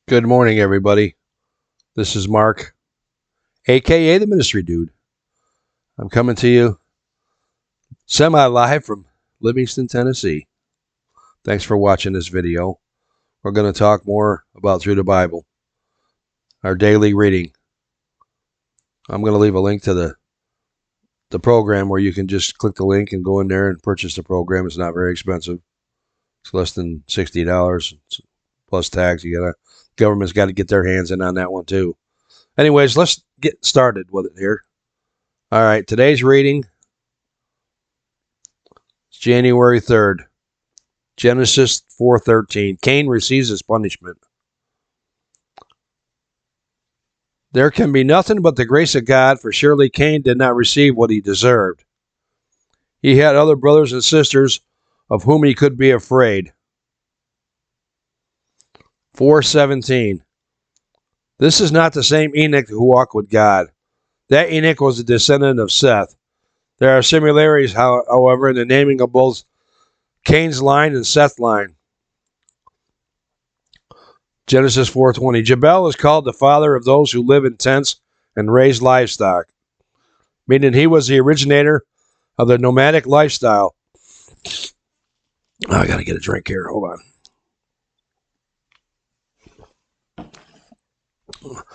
Good morning, everybody. This is Mark, aka the Ministry Dude. I'm coming to you semi-live from Livingston, Tennessee. Thanks for watching this video. We're going to talk more about Through the Bible, our daily reading. I'm going to leave a link to the program where you can just click the link and go in there and purchase the program. It's not very expensive. It's less than $60 plus tax. Government's got to get their hands in on that one too. Anyways, let's get started with it here. All right, today's reading is January 3rd, Genesis 4:13. Cain receives his punishment. There can be nothing but the grace of God, for surely Cain did not receive what he deserved. He had other brothers and sisters of whom he could be afraid. 4:17. This is not the same Enoch who walked with God. That Enoch was a descendant of Seth. There are similarities, however, in the naming of both Cain's line and Seth's line. Genesis 4:20. Jabal is called the father of those who live in tents and raise livestock, meaning he was the originator of the nomadic lifestyle. I got to get a drink here. Hold on.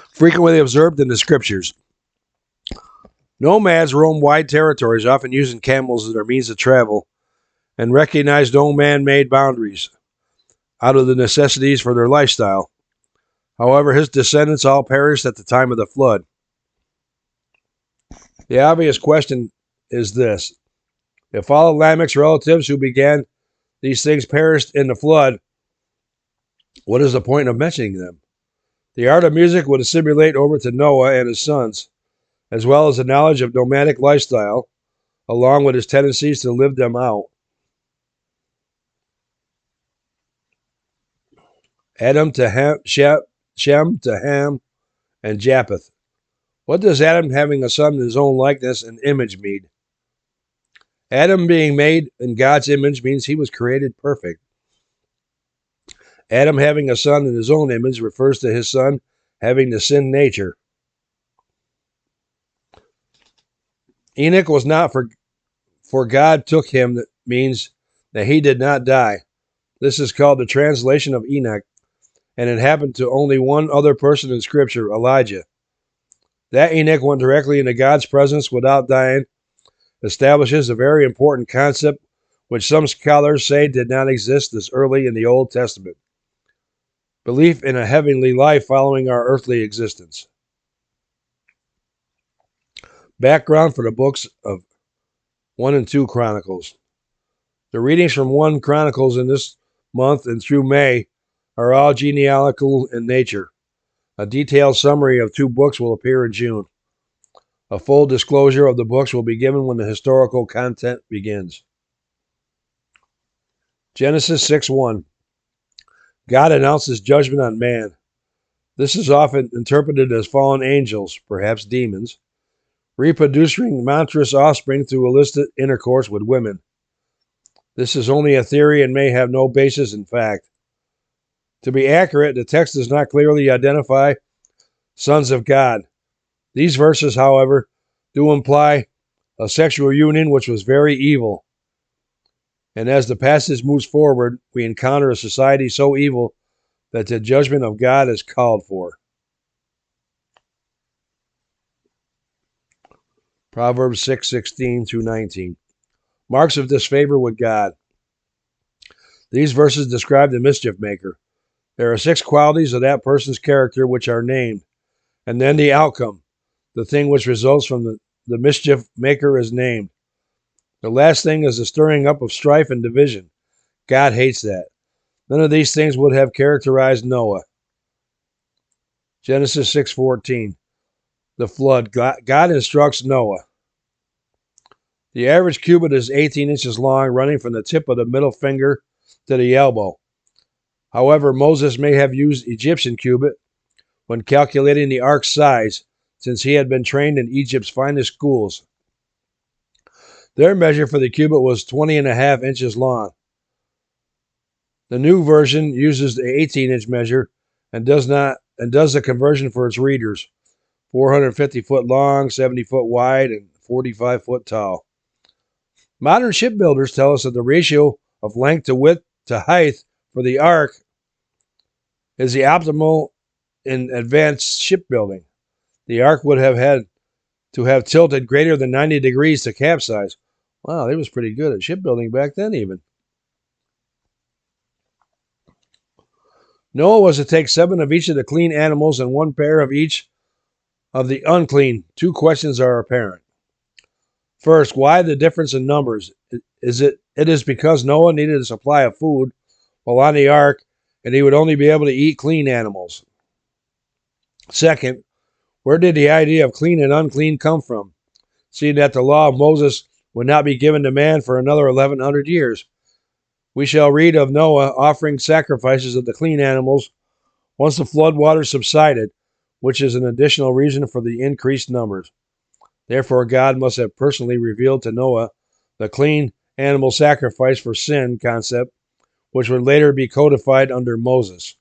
Frequently observed in the scriptures. Nomads roam wide territories, often using camels as their means of travel, and recognize no man-made boundaries out of the necessities for their lifestyle. However, his descendants all perished at the time of the flood. The obvious question is this: if all of Lamech's relatives who began these things perished in the flood, what is the point of mentioning them? The art of music would assimilate over to Noah and his sons, as well as the knowledge of nomadic lifestyle, along with his tendencies to live them out. Adam to Ham, Shem to Ham, and Japheth. What does Adam having a son in his own likeness and image mean? Adam being made in God's image means he was created perfect. Adam having a son in his own image refers to his son having the sin nature. Enoch was not for God took him, that means that he did not die. This is called the translation of Enoch, and it happened to only one other person in Scripture, Elijah. That Enoch went directly into God's presence without dying establishes a very important concept which some scholars say did not exist as early in the Old Testament: belief in a heavenly life following our earthly existence. Background for the books of 1 and 2 Chronicles. The readings from 1 Chronicles in this month and through May are all genealogical in nature. A detailed summary of 2 books will appear in June. A full disclosure of the books will be given when the historical content begins. Genesis 6:1. God announces judgment on man. This is often interpreted as fallen angels, perhaps demons, reproducing monstrous offspring through illicit intercourse with women. This is only a theory and may have no basis in fact. To be accurate, the text does not clearly identify sons of God. These verses, however, do imply a sexual union which was very evil. And as the passage moves forward, we encounter a society so evil that the judgment of God is called for. Proverbs 6:16 through 19. Marks of disfavor with God. These verses describe the mischief maker. There are 6 qualities of that person's character which are named, and then the outcome, the thing which results from the mischief maker, is named. The last thing is the stirring up of strife and division. God hates that. None of these things would have characterized Noah. Genesis 6:14. The flood. God instructs Noah. The average cubit is 18 inches long, running from the tip of the middle finger to the elbow. However, Moses may have used Egyptian cubit when calculating the ark's size, since he had been trained in Egypt's finest schools. Their measure for the cubit was 20.5 inches long. The new version uses the 18-inch measure and does the conversion for its readers. 450 foot long, 70 foot wide, and 45 foot tall. Modern shipbuilders tell us that the ratio of length to width to height for the ark is the optimal in advanced shipbuilding. The ark would have had to have tilted greater than 90 degrees to capsize. Wow, they was pretty good at shipbuilding back then even. Noah was to take 7 of each of the clean animals and 1 pair of each of the unclean. 2 questions are apparent. First, why the difference in numbers? It is because Noah needed a supply of food while on the ark, and he would only be able to eat clean animals. Second, where did the idea of clean and unclean come from, seeing that the law of Moses would not be given to man for another 1,100 years? We shall read of Noah offering sacrifices of the clean animals once the flood waters subsided, which is an additional reason for the increased numbers. Therefore, God must have personally revealed to Noah the clean animal sacrifice for sin concept, which would later be codified under Moses.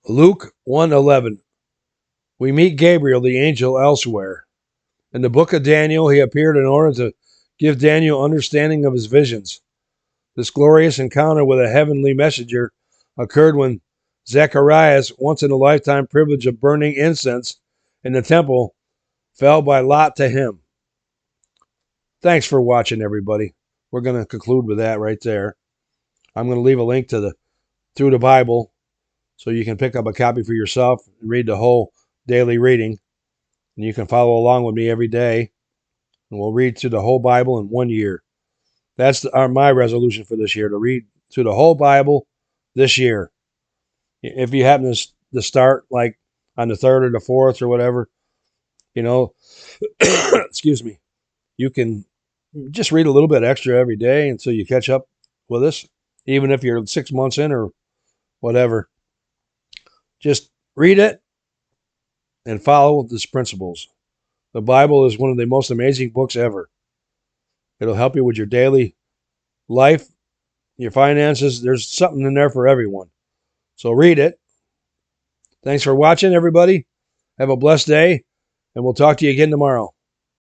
Luke 1:11. We meet Gabriel, the angel, elsewhere. In the book of Daniel, he appeared in order to give Daniel understanding of his visions. This glorious encounter with a heavenly messenger occurred when Zacharias' once-in-a-lifetime privilege of burning incense in the temple fell by lot to him. Thanks for watching, everybody. We're going to conclude with that right there. I'm going to leave a link to the Through the Bible so you can pick up a copy for yourself and read the whole daily reading. And you can follow along with me every day. And we'll read through the whole Bible in 1 year. That's my resolution for this year, to read through the whole Bible this year. If you happen to start like on the 3rd or the 4th or whatever, excuse me, you can just read a little bit extra every day until you catch up with us, even if you're 6 months in or whatever. Just read it and follow these principles. The Bible is one of the most amazing books ever. It'll help you with your daily life, your finances. There's something in there for everyone. So read it. Thanks for watching, everybody. Have a blessed day, and we'll talk to you again tomorrow.